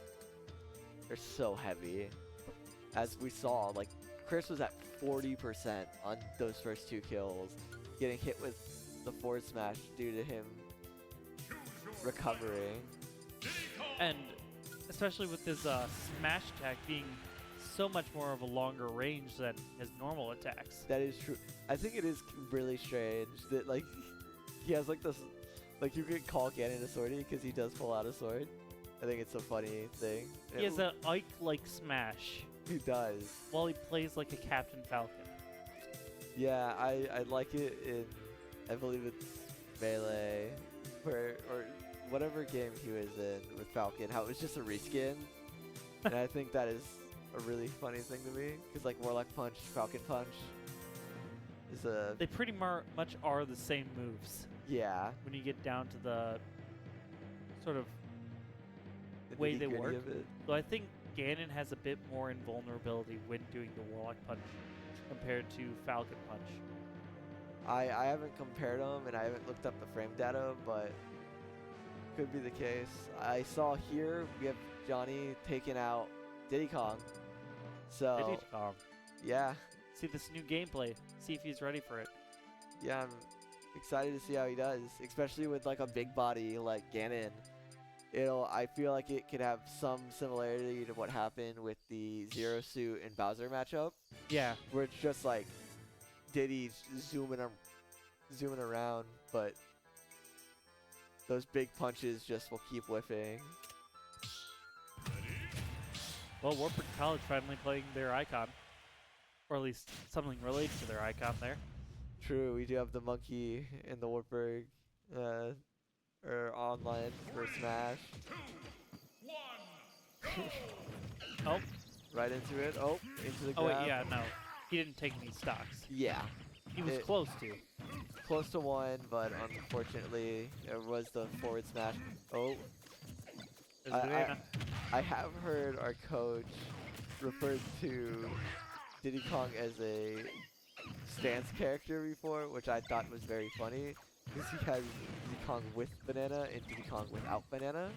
They're so heavy. As we saw, like, Chris was at 40% on those first 2 kills, getting hit with the forward smash due to him recovering. And especially with his smash attack being so much more of a longer range than his normal attacks. That is true. I think it is really strange that like he has like this, like you could call Ganon a swordie because he does pull out a sword. I think it's a funny thing. He has an Ike-like smash He does. while he plays like a Captain Falcon. Yeah, I like it in, I believe it's Melee, or whatever game he was in with Falcon, how it was just a reskin. And I think that is a really funny thing to me, because like Warlock Punch, Falcon Punch is a... They pretty much are the same moves Yeah. when you get down to the sort of the way they nitty-gritty work. of it. So I think Ganon has a bit more invulnerability when doing the Warlock Punch compared to Falcon Punch. I haven't compared them, and I haven't looked up the frame data, but could be the case. I saw here we have Johnny taking out Diddy Kong. So, Diddy Kong. yeah. See this new gameplay. See if he's ready for it. Yeah, I'm excited to see how he does, especially with like a big body like Ganon. I feel like it could have some similarity to what happened with the Zero Suit and Bowser matchup, Yeah. where it's just like Diddy zooming around, but those big punches just will keep whiffing. Well, Wartburg College finally playing their icon. Or at least something related to their icon there. True, we do have the monkey in the Wartburg or online for Smash. Oh. Right into it. Oh, into the Oh, grab. wait, yeah, no. He didn't take any stocks. Yeah. He was It- close to. Close to one, but unfortunately, it was the forward smash. Oh, There's Banana. I have heard our coach refer to Diddy Kong as a stance character before, which I thought was very funny, because he has Diddy Kong with banana and Diddy Kong without banana.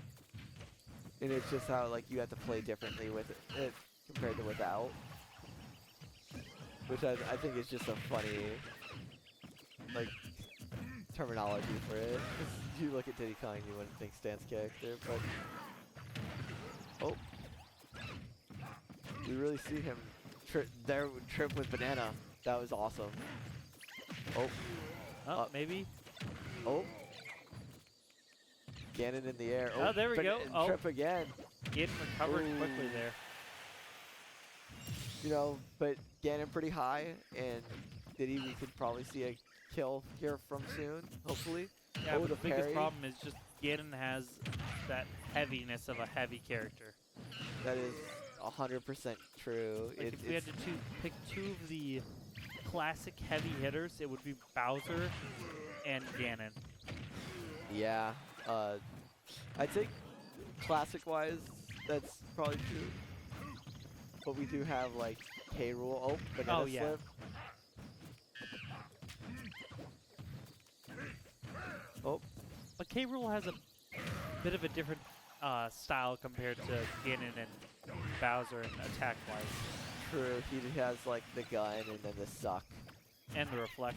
And it's just how like you have to play differently with it compared to without. Which I think is just a funny like terminology for it. 'Cause you look at Diddy Kong, you wouldn't think stance character, but oh, we really see him trip with banana. That was awesome. Oh, Oh, maybe. oh, Ganon in the air. Oh, there we go. Oh. Trip again. Ganon recovered Ooh. quickly there. You know, but Ganon pretty high, and Diddy we could probably see a kill here from soon, hopefully. Yeah, Oh, but the the biggest parry. problem is just Ganon has that heaviness of a heavy character. That is 100% true. Like if we had to pick two of the classic heavy hitters, it would be Bowser and Ganon. Yeah, I'd say classic-wise, that's probably true. But we do have like K. Rool. Oh, banana Oh, yeah. slip. Oh, But K. Rool has a bit of a different style compared to Ganon and Bowser and attack-wise. true. He has like the gun and then the suck And the Reflect.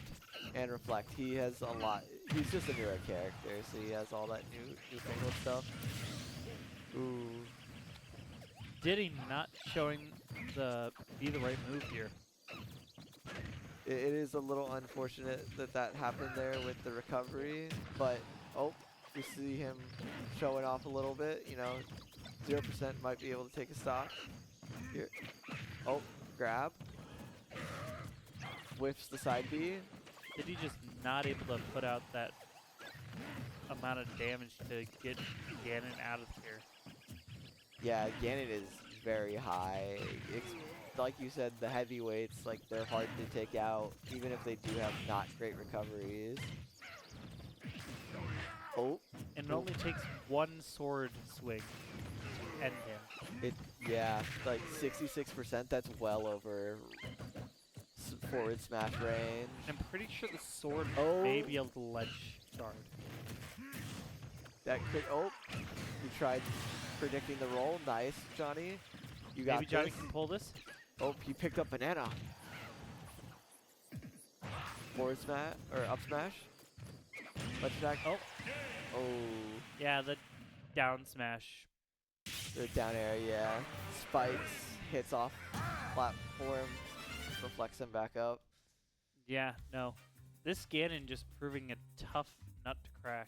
and reflect. He has a lot. He's just a newer character, so he has all that newfangled stuff. Ooh. Diddy not showing be the right move here. It is a little unfortunate that happened there with the recovery, but oh, we see him showing off a little bit. You know, 0% might be able to take a stock here. Oh, grab. Whiffs the side B. Diddy just not able to put out that amount of damage to get Ganon out of here. Yeah, Ganon is very high. Like you said, the heavyweights, like they're hard to take out, even if they do have not great recoveries. Oh, And it only takes one sword swing to end him. yeah, like 66%. That's well over forward smash range. I'm pretty sure the sword Oh. may be able to ledge guard. That could. Oh, you tried predicting the roll. Nice, Johnny. You got Maybe Johnny this. can pull this. Oh, he picked up banana. Forward smash or up smash. Let's attack. Oh. Oh. Yeah, the down smash The down air, yeah. Spikes, hits off platform, reflects him back up. Yeah, no. This Ganon just proving a tough nut to crack.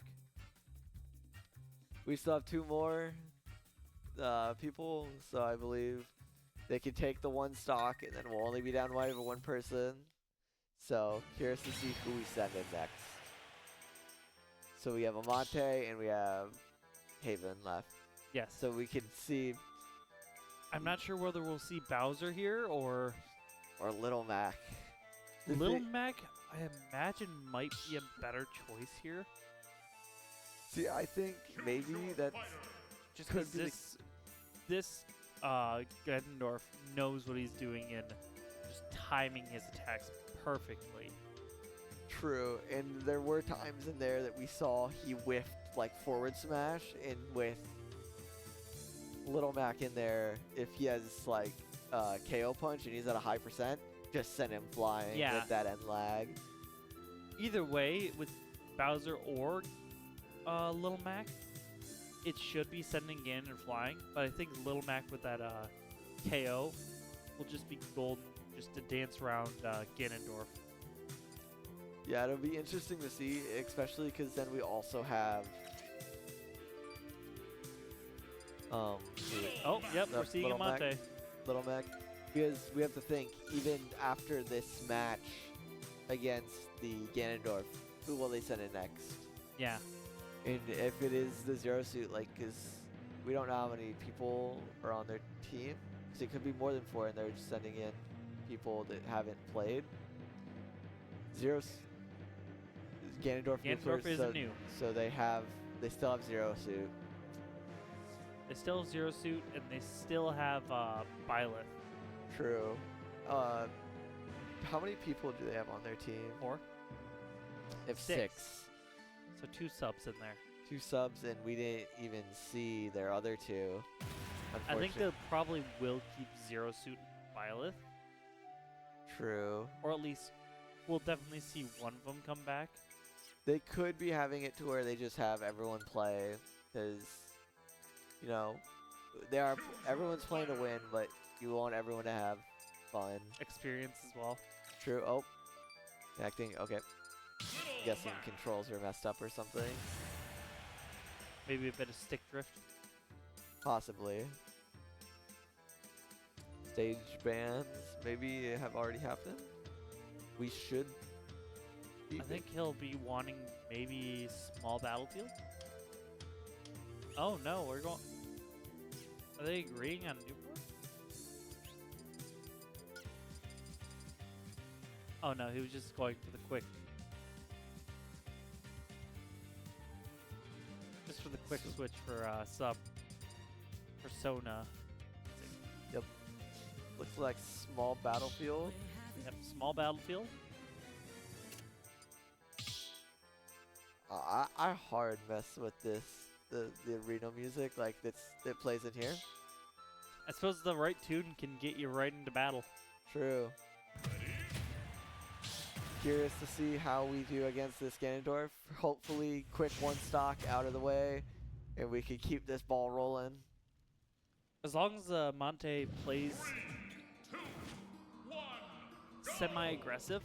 We still have 2 more people, so I believe they can take the 1 stock, and then we'll only be down by 1 person. So curious to see who we send in next. So we have Amante and we have Haven left. Yes. So we can see. I'm not sure whether we'll see Bowser here or Little Mac. Little Mac. I imagine might be a better choice here. See, I think maybe that's Just could because be this Ganondorf knows what he's doing and just timing his attacks perfectly. true. And there were times in there that we saw he whiffed like forward smash, and with Little Mac in there, if he has like KO punch and he's at a high percent, just send him flying Yeah. with that end lag. Either way, with Bowser or Little Mac, it should be sending Ganon flying, but I think Little Mac with that KO will just be golden just to dance around Ganondorf. Yeah, it'll be interesting to see, especially because then we also have Oh, yep, we're seeing Little Mac. Amante. Little Mac, because we have to think, even after this match against the Ganondorf, who will they send in next? Yeah. And if it is the Zero Suit, like, because we don't know how many people are on their team, because it could be more than 4, and they're just sending in people that haven't played. Ganondorf Ganondorf isn't new. so they still have Zero Suit. They still have Zero Suit, and they still have Byleth. True. How many people do they have on their team? 4. If 6. 6. So 2 subs in there. 2 subs, and we didn't even see their other 2. I think Unfortunate- they probably will keep Zero Suit and Byleth, True. or at least we'll definitely see one of them come back. They could be having it to where they just have everyone play, because, you know, everyone's playing to win, but you want everyone to have fun. Experience as well. True. Oh, connecting. Okay. Guessing controls are messed up or something. Maybe a bit of stick drift. Possibly. Stage bans maybe have already happened. We should. I think he'll be wanting maybe small battlefield. Oh no, we're going. Are they agreeing on Newport? Oh no, he was just going for the quick. Just for the quick switch for sub Persona. Yep. Looks like small battlefield. Yep, small battlefield. I hard mess with this the arena music like that plays in here. I suppose the right tune can get you right into battle. True. Curious to see how we do against this Ganondorf. Hopefully, quick 1 stock out of the way, and we can keep this ball rolling. As long as Monte plays semi-aggressive,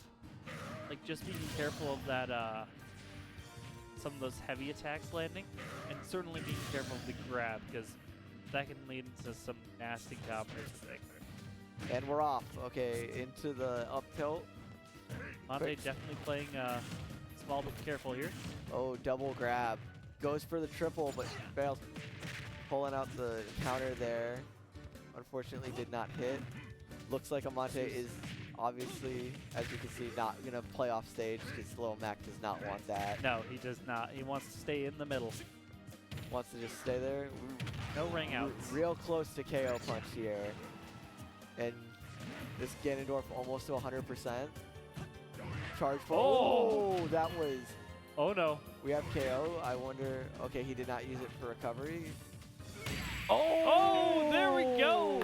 like just being careful of that, some of those heavy attacks landing, and certainly being careful of the grab, because that can lead into some nasty combos. And we're off. Okay, into the up tilt. Monte Quick. definitely playing small but careful here. Oh, double grab. Goes for the triple, but fails. Pulling out the counter there. Unfortunately, did not hit. Looks like Amante is obviously, as you can see, not going to play off stage because Little Mac does not want that. No, he does not. He wants to stay in the middle. Wants to just stay there. No ring outs. Real close to KO punch here. And this Ganondorf almost to 100%. Charge for. Oh, that was. Oh no. We have KO. I wonder. Okay, he did not use it for recovery. Oh, there we go.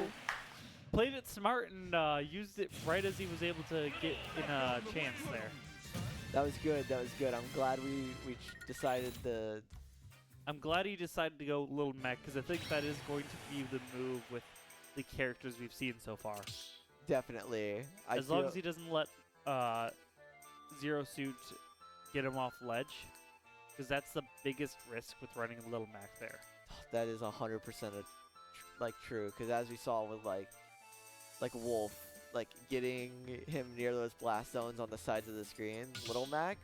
Played it smart and used it right as he was able to get in a chance there. That was good. That was good. I'm glad we decided the I'm glad he decided to go Little Mac because I think that is going to be the move with the characters we've seen so far. Definitely. As long as he doesn't let Zero Suit get him off ledge, because that's the biggest risk with running a Little Mac there. That is 100% like true, because as we saw with like Wolf, like getting him near those blast zones on the sides of the screen, Little Mac,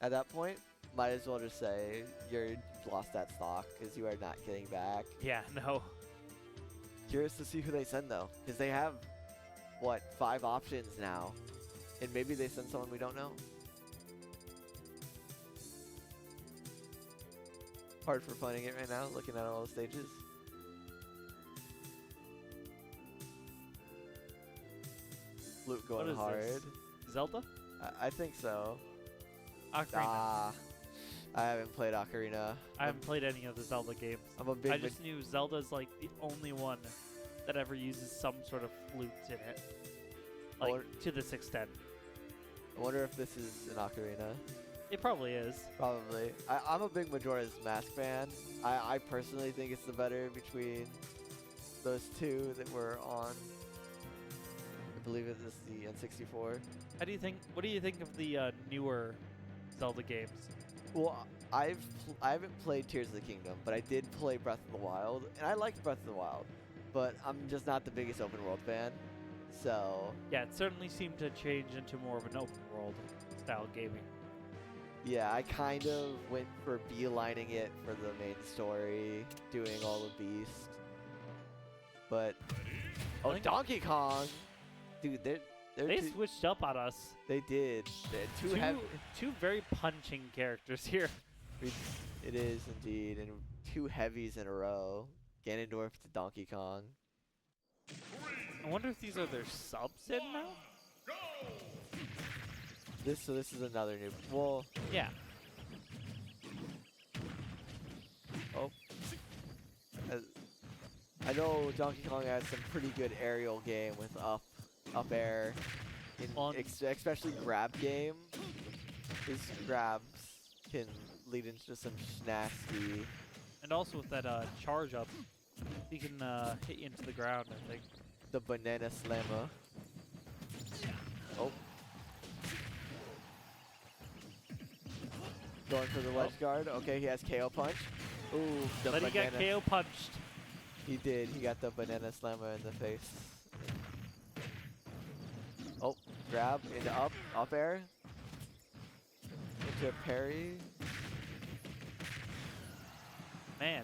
at that point, might as well just say you've lost that stock because you are not getting back. Yeah, no. Curious to see who they send though, because they have what 5 options now, and maybe they send someone we don't know. Hard for finding it right now, looking at all the stages. Flute What going is hard. this? Zelda? I think so. Ocarina. I haven't played Ocarina. I haven't played any of the Zelda games. I'm a big. I just knew Zelda's like the only one that ever uses some sort of flute in it. Like, Or- to this extent. I wonder if this is an Ocarina. It probably is. Probably. I'm a big Majora's Mask fan. I personally think it's the better between those two that were on. I believe it is the N64. What do you think of the newer Zelda games? Well, I haven't played Tears of the Kingdom, but I did play Breath of the Wild, and I liked Breath of the Wild, but I'm just not the biggest open world fan. So Yeah, it certainly seemed to change into more of an open world style gaming. yeah, I kind of went for beelining it for the main story, doing all the beasts. But I think- Donkey Kong, dude, they're They too, switched up on us. they did. They're too heavy. Two very punching characters here. It is indeed, and 2 heavies in a row. Ganondorf to Donkey Kong. I wonder if these are their subs in now? This is another new. Well, Yeah. I know Donkey Kong has some pretty good aerial game with up air, On- especially grab game. His grabs can lead into some nasty. And also with that charge up, he can hit you into the ground, I think. The banana slammer. Oh. Going for the ledge guard. Okay, he has KO punch. Ooh, the But he banana. got KO punched. He did. He got the banana slammer in the face. Oh, grab into up air. Into a parry. Man.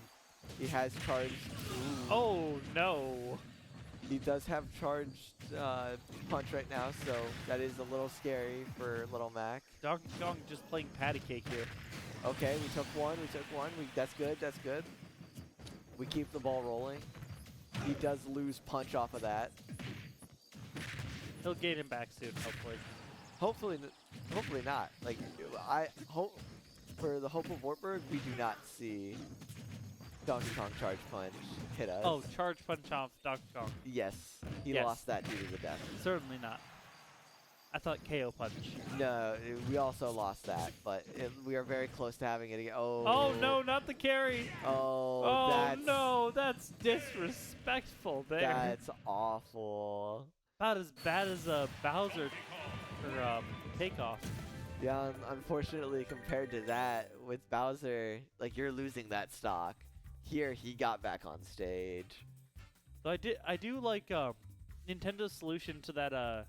He has charged. Ooh. Oh, no. He does have charged punch right now, so that is a little scary for Little Mac. Donkey Kong just playing patty cake here. Okay, we took one. That's good. That's good. We keep the ball rolling. He does lose punch off of that. He'll gain him back soon, hopefully. Hopefully not. Like, I hope for the hope of Wartburg, we do not see Donkey Kong charge punch hit us. Oh, charge punch off Donkey Kong. Yes, he Yes. lost that due to the death. Certainly not. I thought KO punch. No, we also lost that, but we are very close to having it again. Oh. Oh, no, not the carry. Oh, Oh, that's, no, that's disrespectful there. That's awful. About as bad as Bowser or Takeoff. Yeah, unfortunately, compared to that, with Bowser, like, you're losing that stock. Here, he got back on stage. So I do like Nintendo's solution to that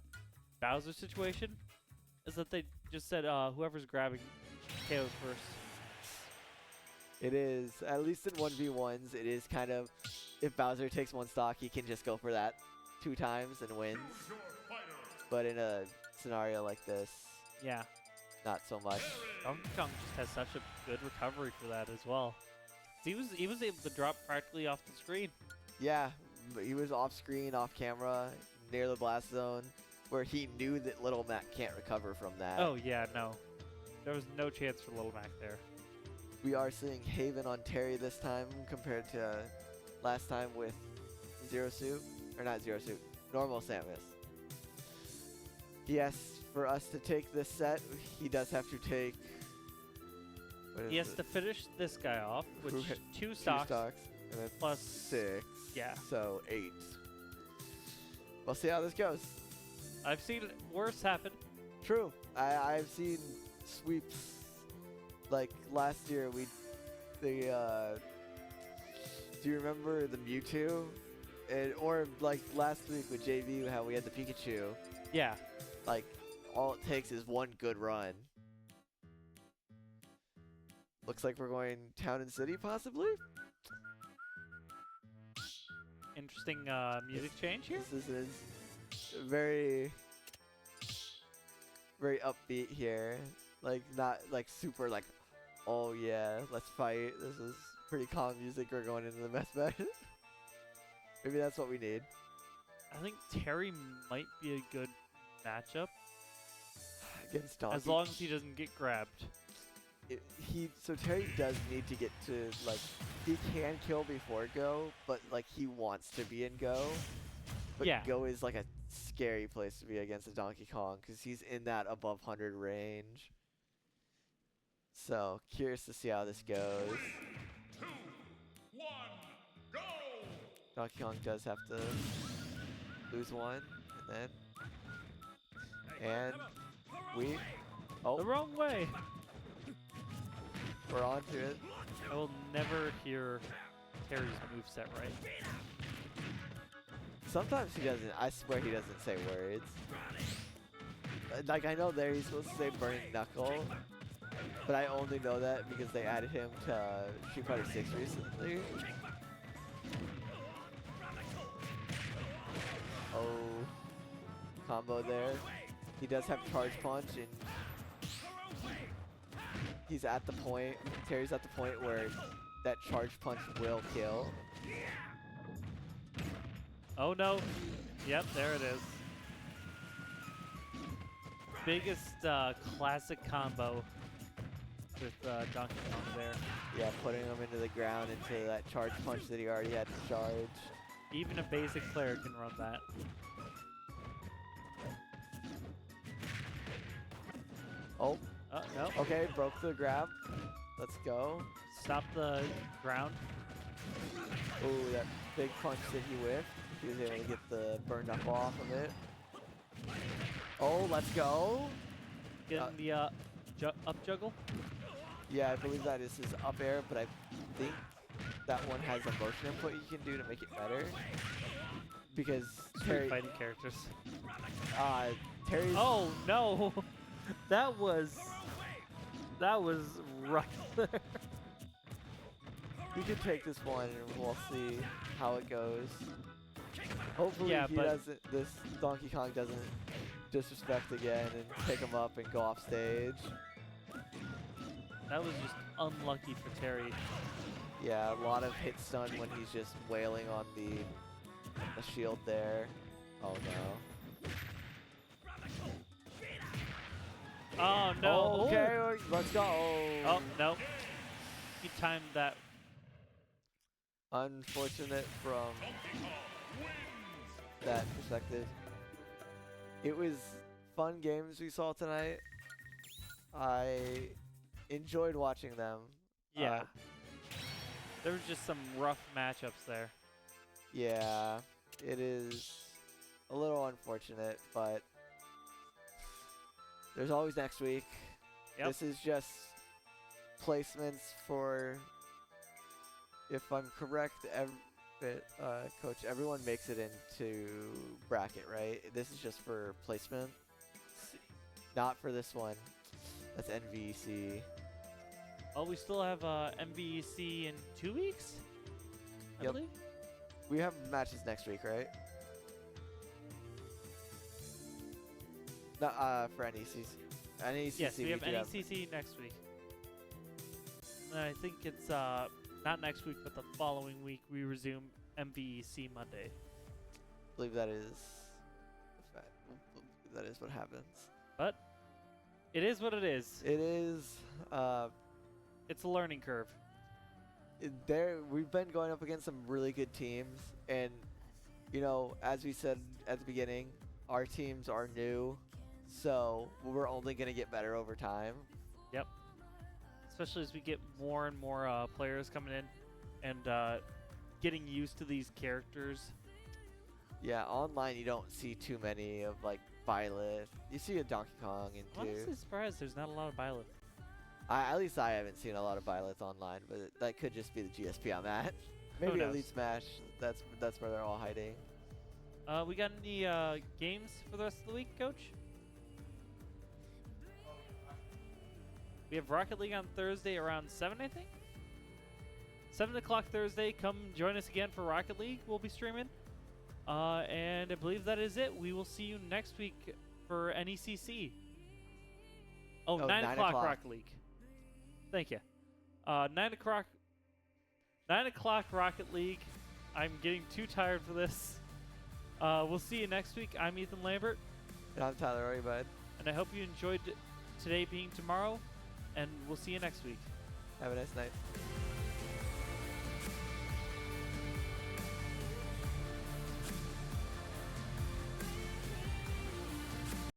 Bowser situation is that they just said whoever's grabbing KOs first. It is, at least in 1v1s, it is kind of, if Bowser takes one stock, he can just go for that 2 times and wins. But in a scenario like this, Yeah. not so much. Donkey Kong just has such a good recovery for that as well. He was able to drop practically off the screen. Yeah, but he was off screen, off camera, near the blast zone, where he knew that Little Mac can't recover from that. Oh yeah, no. There was no chance for Little Mac there. We are seeing Haven on Terry this time compared to last time with Zero Suit, or not Zero Suit, normal Samus. Yes, for us to take this set, he does have to take What is He has it? to finish this guy off, which hit 2 2 stocks. and then plus- 6. Yeah, So 8. We'll see how this goes. I've seen worse happen. True. I've seen sweeps like last year. Do you remember the Mewtwo? Or like last week with JV, how we had the Pikachu. Yeah. Like all it takes is one good run. Looks like we're going town and city possibly. Interesting music change here. This is very, very upbeat here. Like not like super like, oh yeah, let's fight. This is pretty calm music. We're going into the mess match. Maybe that's what we need. I think Terry might be a good matchup Against Donkey. as long as he doesn't get grabbed. So Terry does need to get to like, he can kill before Go, but like he wants to be in Go. But Yeah. Go is like a scary place to be against a Donkey Kong because he's in that above 100 range. So curious to see how this goes. 2, 1, go! Donkey Kong does have to lose one, and we, oh, The wrong way. we're on to it. I will never hear Terry's moveset right. Sometimes he doesn't. I swear he doesn't say words. Like I know there he's supposed to say burning knuckle, but I only know that because they added him to Street Fighter 6 recently. Oh, combo there. He does have charge punch, and he's at the point. Terry's at the point where that charge punch will kill. Oh no. Yep, there it is. Biggest classic combo with Donkey Kong there. Yeah, putting him into the ground into that charge punch that he already had to charge. Even a basic player can run that. Oh, No. okay, broke the grab. Let's go. Stop the ground. Ooh, that big punch that he whiffed. He was able to get the burn knuckle off of it. Oh, let's go. Getting the up juggle. Yeah, I believe that is his up air, but I think that one has a motion input you can do to make it better. Because Street fighting characters. Terry's... Oh no. That was right there. He could take this one and we'll see how it goes. Hopefully Yeah, he but- doesn't, this Donkey Kong doesn't disrespect again and pick him up and go off stage. That was just unlucky for Terry. Yeah, a lot of hit stun when he's just wailing on the shield there. Oh no. Oh no. Okay, let's go. Oh no. He timed that. Unfortunate from that perspective. It was fun games we saw tonight. I enjoyed watching them. Yeah. There was just some rough matchups there. Yeah, it is a little unfortunate, but there's always next week. Yep. This is just placements for, if I'm correct, Coach, everyone makes it into bracket, right? This is just for placement, not for this one. That's NVEC. Oh, we still have MVEC in 2 weeks? I Yep. believe? We have matches next week, right? Not for NECC. NECC. Yes, we have do NECC next week. And I think it's not next week, but the following week we resume MVEC Monday. I believe that is the fact. That is what happens. But it is what it is. It is. It's a learning curve. We've been going up against some really good teams, and you know, as we said at the beginning, our teams are new, so we're only gonna get better over time. especially as we get more and more players coming in and getting used to these characters. Yeah, online you don't see too many of like Byleth. You see a Donkey Kong and I'm two. honestly surprised there's not a lot of Byleth. At least I haven't seen a lot of Byleth online, but that could just be the GSP I'm at. Maybe knows? Elite Smash. That's where they're all hiding. We got any games for the rest of the week, Coach? We have Rocket League on Thursday around 7, I think. 7 o'clock Thursday. Come join us again for Rocket League. We'll be streaming. And I believe that is it. We will see you next week for NECC. Oh, 9 o'clock Rocket League. Thank you. 9 o'clock. 9 o'clock Rocket League. I'm getting too tired for this. We'll see you next week. I'm Ethan Lambert. And I'm Tyler Roybud. And I hope you enjoyed today being tomorrow. And we'll see you next week. Have a nice night.